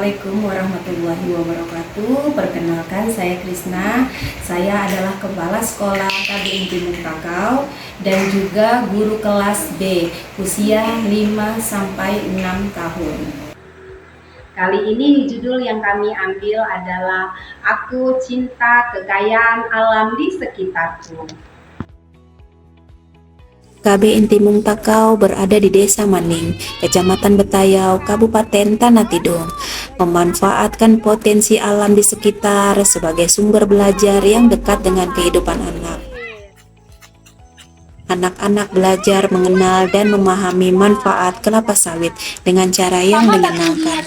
Assalamualaikum warahmatullahi wabarakatuh. Perkenalkan, saya Krisna. Saya adalah Kepala Sekolah KBI Timung Takau dan juga guru kelas B usia 5-6 tahun. Kali ini judul yang kami ambil adalah Aku Cinta Kekayaan Alam di Sekitarku. KBI Timung Takau berada di Desa Maning, Kecamatan Betayau, Kabupaten Tanah Tidung, memanfaatkan potensi alam di sekitar sebagai sumber belajar yang dekat dengan kehidupan anak. Anak-anak belajar mengenal dan memahami manfaat kelapa sawit dengan cara yang menyenangkan.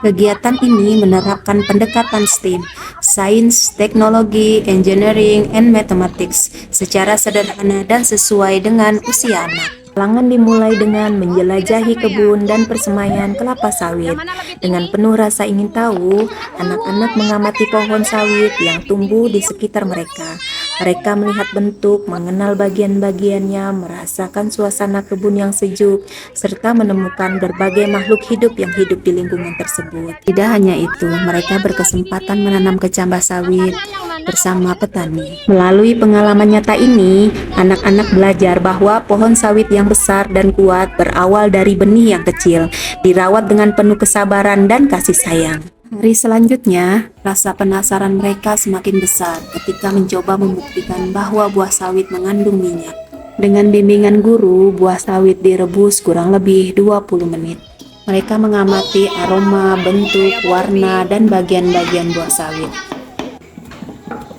Kegiatan ini menerapkan pendekatan STEAM, Sains, Teknologi, Engineering, and Mathematics secara sederhana dan sesuai dengan usia anak. Kalangan dimulai dengan menjelajahi kebun dan persemaian kelapa sawit. Dengan penuh rasa ingin tahu, anak-anak mengamati pohon sawit yang tumbuh di sekitar mereka. Mereka melihat bentuk, mengenal bagian-bagiannya, merasakan suasana kebun yang sejuk, serta menemukan berbagai makhluk hidup yang hidup di lingkungan tersebut. Tidak hanya itu, mereka berkesempatan menanam kecambah sawit bersama petani. Melalui pengalaman nyata ini, anak-anak belajar bahwa pohon sawit yang besar dan kuat berawal dari benih yang kecil, dirawat dengan penuh kesabaran dan kasih sayang. Hari selanjutnya, rasa penasaran mereka semakin besar ketika mencoba membuktikan bahwa buah sawit mengandung minyak. Dengan bimbingan guru, buah sawit direbus kurang lebih 20 menit. Mereka mengamati aroma, bentuk, warna, dan bagian-bagian buah sawit.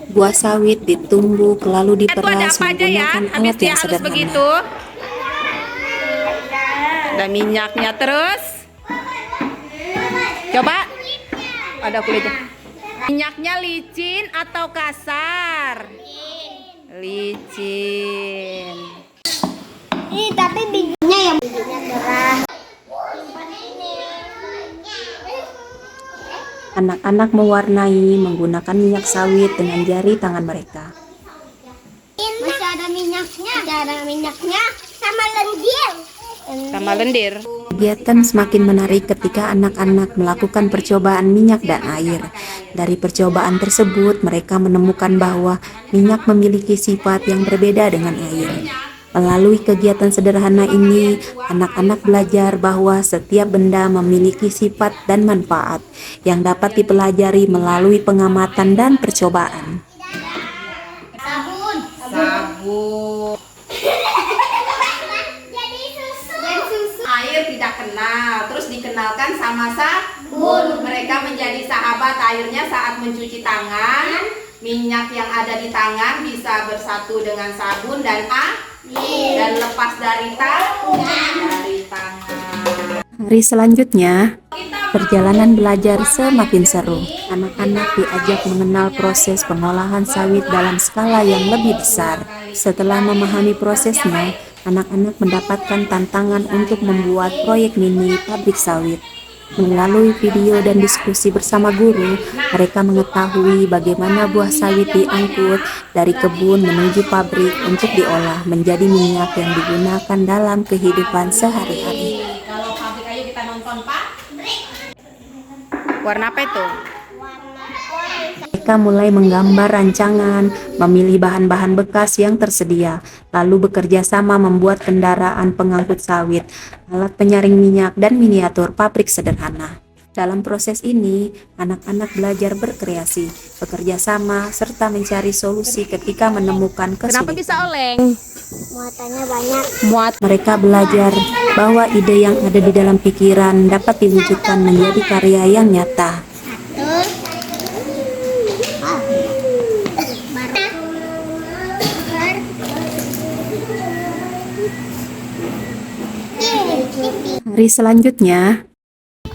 Buah sawit ditumbuk lalu diperas menggunakan alat yang sederhana. Ada minyaknya terus. Coba. Ada kulitnya. Minyaknya licin atau kasar? Licin. Ini tapi bijinya yang gerah. Anak-anak mewarnai menggunakan minyak sawit dengan jari tangan mereka. Masih ada minyaknya, sama lendir. Sama lendir. Kegiatan semakin menarik ketika anak-anak melakukan percobaan minyak dan air. Dari percobaan tersebut, mereka menemukan bahwa minyak memiliki sifat yang berbeda dengan air. Melalui kegiatan sederhana ini, anak-anak belajar bahwa setiap benda memiliki sifat dan manfaat yang dapat dipelajari melalui pengamatan dan percobaan. Sabun. Air tidak kenal, terus dikenalkan sama sabun. Mereka menjadi sahabat airnya saat mencuci tangan. Minyak yang ada di tangan bisa bersatu dengan sabun dan dan lepas dari tangan. Hari selanjutnya, perjalanan belajar semakin seru. Anak-anak diajak mengenal proses pengolahan sawit dalam skala yang lebih besar. Setelah memahami prosesnya, anak-anak mendapatkan tantangan untuk membuat proyek mini pabrik sawit. Melalui video dan diskusi bersama guru, mereka mengetahui bagaimana buah sawit diangkut dari kebun menuju pabrik untuk diolah menjadi minyak yang digunakan dalam kehidupan sehari-hari. Kalau pabrik, ayo kita nonton Pak. Warna apa itu? Mereka mulai menggambar rancangan, memilih bahan-bahan bekas yang tersedia, lalu bekerja sama membuat kendaraan pengangkut sawit, alat penyaring minyak, dan miniatur pabrik sederhana. Dalam proses ini, anak-anak belajar berkreasi, bekerja sama, serta mencari solusi ketika menemukan kesulitan. Kenapa bisa oleng? Muatannya banyak. Mereka belajar bahwa ide yang ada di dalam pikiran dapat diwujudkan menjadi karya yang nyata. Hari selanjutnya,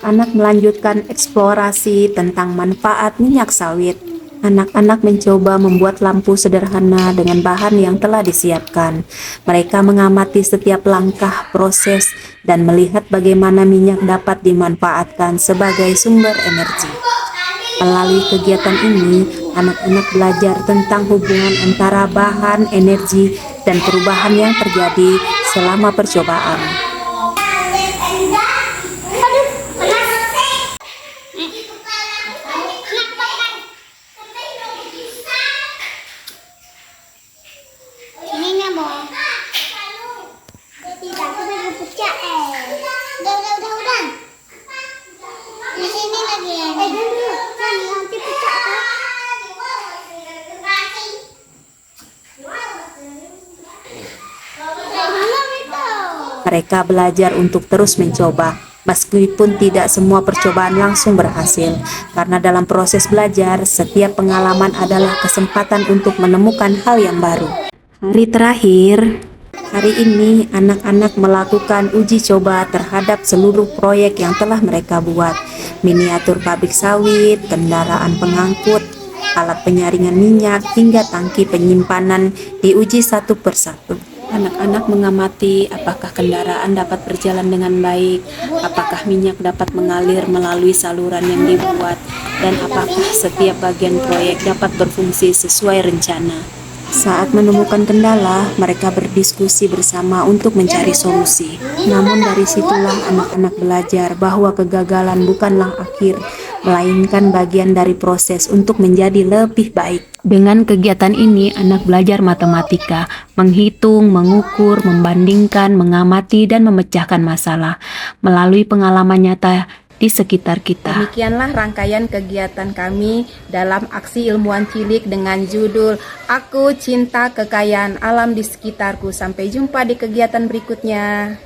anak melanjutkan eksplorasi tentang manfaat minyak sawit. Anak-anak mencoba membuat lampu sederhana dengan bahan yang telah disiapkan. Mereka mengamati setiap langkah proses dan melihat bagaimana minyak dapat dimanfaatkan sebagai sumber energi. Melalui kegiatan ini, anak-anak belajar tentang hubungan antara bahan, energi, dan perubahan yang terjadi selama percobaan. Mereka belajar untuk terus mencoba, meskipun tidak semua percobaan langsung berhasil. Karena dalam proses belajar, setiap pengalaman adalah kesempatan untuk menemukan hal yang baru. Hari terakhir, hari ini anak-anak melakukan uji coba terhadap seluruh proyek yang telah mereka buat. Miniatur pabrik sawit, kendaraan pengangkut, alat penyaringan minyak, hingga tangki penyimpanan diuji satu persatu. Anak-anak mengamati apakah kendaraan dapat berjalan dengan baik, apakah minyak dapat mengalir melalui saluran yang dibuat, dan apakah setiap bagian proyek dapat berfungsi sesuai rencana. Saat menemukan kendala, mereka berdiskusi bersama untuk mencari solusi. Namun dari situlah anak-anak belajar bahwa kegagalan bukanlah akhir, melainkan bagian dari proses untuk menjadi lebih baik. Dengan kegiatan ini, anak belajar matematika, menghitung, mengukur, membandingkan, mengamati, dan memecahkan masalah melalui pengalaman nyata di sekitar kita. Demikianlah rangkaian kegiatan kami dalam aksi ilmuwan cilik dengan judul Aku Cinta Kekayaan Alam di Sekitarku. Sampai jumpa di kegiatan berikutnya.